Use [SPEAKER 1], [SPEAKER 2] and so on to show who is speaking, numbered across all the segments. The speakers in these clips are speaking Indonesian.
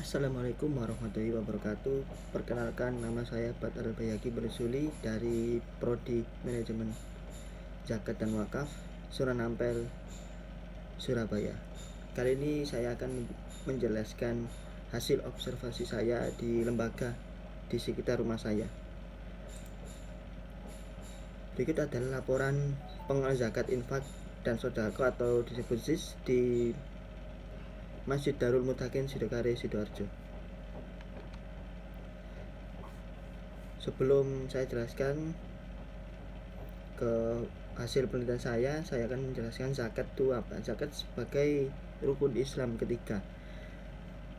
[SPEAKER 1] Assalamualaikum warahmatullahi wabarakatuh. Perkenalkan, nama saya Badar Bayaki Bersuli dari Prodi Manajemen Zakat dan Wakaf, Sunan Ampel, Surabaya. Kali ini saya akan menjelaskan hasil observasi saya di lembaga di sekitar rumah saya. Berikut adalah laporan pengelolaan zakat, infak, dan sodako atau disebut ZIS di Masjid Darul Mutakin Sidokare, Sidoarjo. Sebelum saya jelaskan ke hasil penelitian saya akan menjelaskan zakat itu apa. Zakat sebagai rukun Islam ketiga,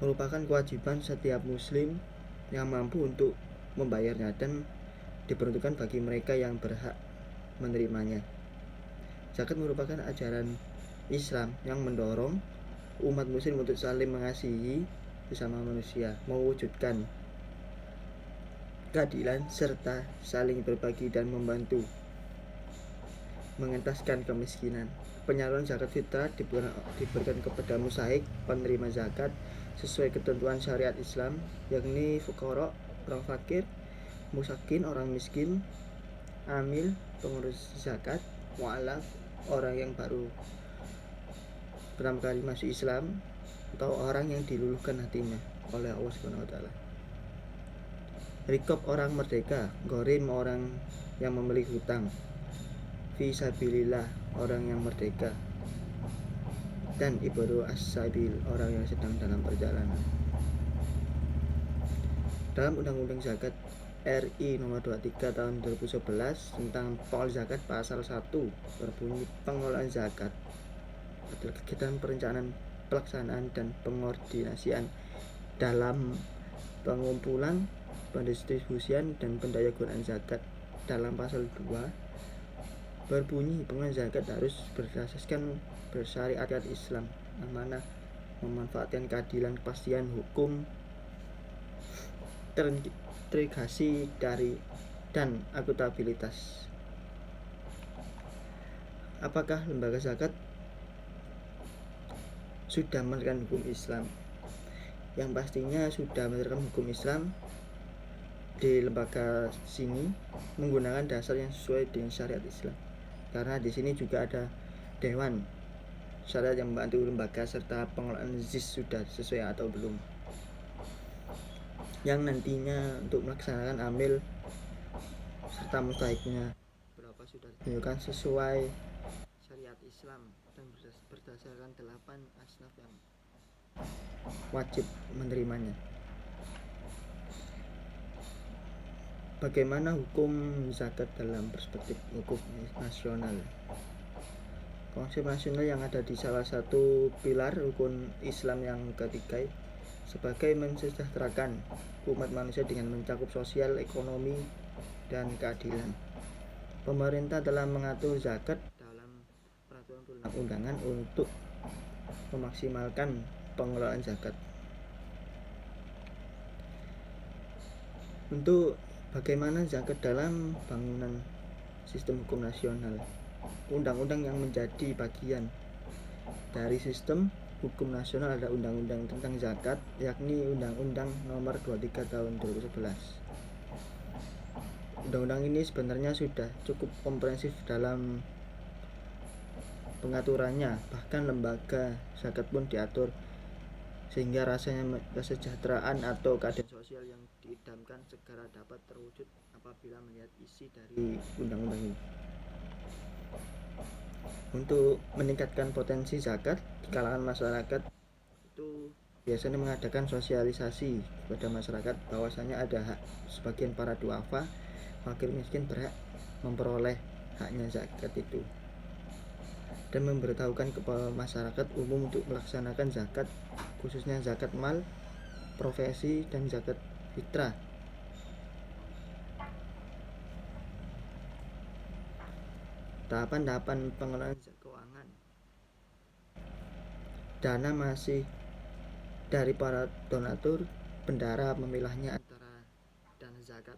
[SPEAKER 1] merupakan kewajiban setiap muslim yang mampu untuk membayarnya dan diperuntukkan bagi mereka yang berhak menerimanya. Zakat merupakan ajaran Islam yang mendorong umat muslim untuk saling mengasihi sesama manusia, mewujudkan keadilan serta saling berbagi dan membantu, mengentaskan kemiskinan. Penyaluran zakat fitrah diberikan kepada musaik penerima zakat sesuai ketentuan syariat Islam, yakni fuqara, orang fakir, musakin, orang miskin, amil, pengurus zakat, mu'alaf, orang yang baru pertama kali masuk Islam, atau orang yang diluluhkan hatinya oleh Allah SWT. Rikob, orang merdeka. Gorim, orang yang memiliki hutang. Fisabilillah, orang yang merdeka. Dan ibadu as-sabil, orang yang sedang dalam perjalanan. Dalam Undang-Undang Zakat RI nomor 23 tahun 2011 tentang pengelolaan zakat, pasal 1 berbunyi, pengelolaan zakat adalah kegiatan perencanaan, pelaksanaan, dan pengordinasian dalam pengumpulan, pendistribusian, dan pendayagunaan zakat. Dalam pasal 2 berbunyi, pengelolaan zakat harus berdasarkan bersyariat Islam, amanah, memanfaatkan keadilan, kepastian hukum, terintegrasi dari dan akuntabilitas. Apakah lembaga zakat sudah menerapkan hukum Islam? Yang pastinya sudah menerapkan hukum Islam di lembaga sini menggunakan dasar yang sesuai dengan syariat Islam, karena di sini juga ada dewan syariat yang membantu lembaga serta pengelolaan ZIS sudah sesuai atau belum, yang nantinya untuk melaksanakan amil serta mustahiknya berapa sudah ditunjukkan sesuai syariat Islam dan berdasarkan 8 asnaf yang wajib menerimanya. Bagaimana hukum zakat dalam perspektif hukum nasional? Konsep nasional yang ada di salah satu pilar rukun Islam yang ketiga sebagai mensejahterakan umat manusia dengan mencakup sosial, ekonomi, dan keadilan. Pemerintah telah mengatur zakat dalam peraturan perundang-undangan untuk memaksimalkan pengelolaan zakat. Untuk bagaimana zakat dalam bangunan sistem hukum nasional, undang-undang yang menjadi bagian dari sistem hukum nasional ada undang-undang tentang zakat, yakni Undang-Undang nomor 23 tahun 2011. Undang-undang ini sebenarnya sudah cukup komprehensif dalam pengaturannya, bahkan lembaga zakat pun diatur sehingga rasanya kesejahteraan atau keadilan sosial yang diidamkan segera dapat terwujud apabila melihat isi dari undang-undang ini. Untuk meningkatkan potensi zakat di kalangan masyarakat, itu biasanya mengadakan sosialisasi kepada masyarakat bahwasanya ada hak sebagian para duafa, fakir miskin berhak memperoleh haknya zakat itu, dan memberitahukan kepada masyarakat umum untuk melaksanakan zakat, khususnya zakat mal, profesi, dan zakat fitrah. Tahapan-tahapan pengelolaan keuangan. Dana masih dari para donatur, bendahara memilahnya antara dana zakat,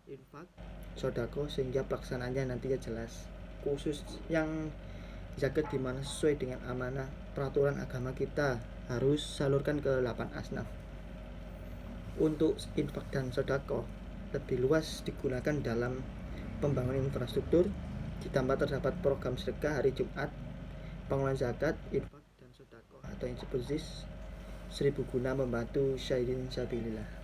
[SPEAKER 1] infak, sodako, sehingga pelaksanaannya nantinya jelas. Khusus yang zakat di mana sesuai dengan amanah peraturan agama kita harus salurkan ke 8 asnaf. untuk infak dan sedekah lebih luas digunakan dalam pembangunan infrastruktur, ditambah terdapat program sedekah hari Jumat, pengelolaan zakat, infak dan sedekah atau yang disebut ZIS 1000 guna membantu syahidin sabilillah.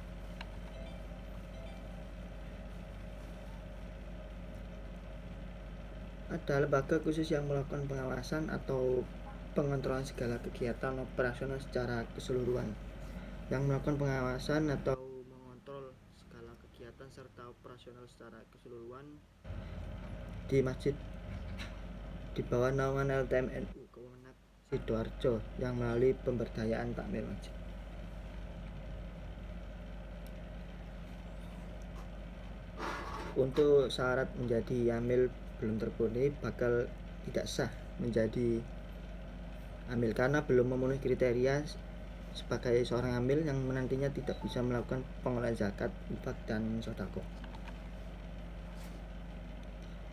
[SPEAKER 1] Ada lembaga khusus yang melakukan pengawasan atau pengontrolan segala kegiatan operasional secara keseluruhan, yang melakukan pengawasan atau mengontrol segala kegiatan serta operasional secara keseluruhan di masjid di bawah naungan LTM NU Kemenak Sidoarjo yang melalui pemberdayaan takmir masjid. Untuk syarat menjadi amil belum terpenuhi bakal tidak sah menjadi amil karena belum memenuhi kriteria sebagai seorang amil yang nantinya tidak bisa melakukan pengelolaan zakat, infak dan sedekah.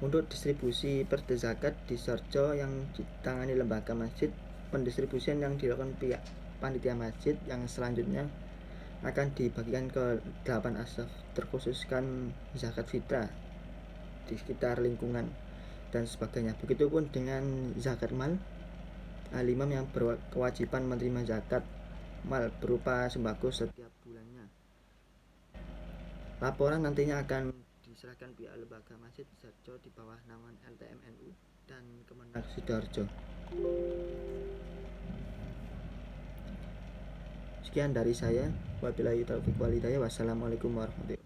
[SPEAKER 1] Untuk distribusi perda zakat di Sorjo yang ditangani lembaga masjid, pendistribusian yang dilakukan pihak panitia masjid yang selanjutnya akan dibagikan ke 8 asaf terkhususkan zakat fitrah di sekitar lingkungan dan sebagainya. Begitupun dengan zakat mal, al-imam yang berkewajiban menerima zakat mal berupa sembako setiap bulannya. Laporan nantinya akan diserahkan pihak lembaga masjid Sidoarjo di bawah naungan LTM NU dan Kemenak Sidoarjo. Sekian dari saya. Wabillahi taufiq walhidayah. Wassalamualaikum warahmatullahi wabarakatuh.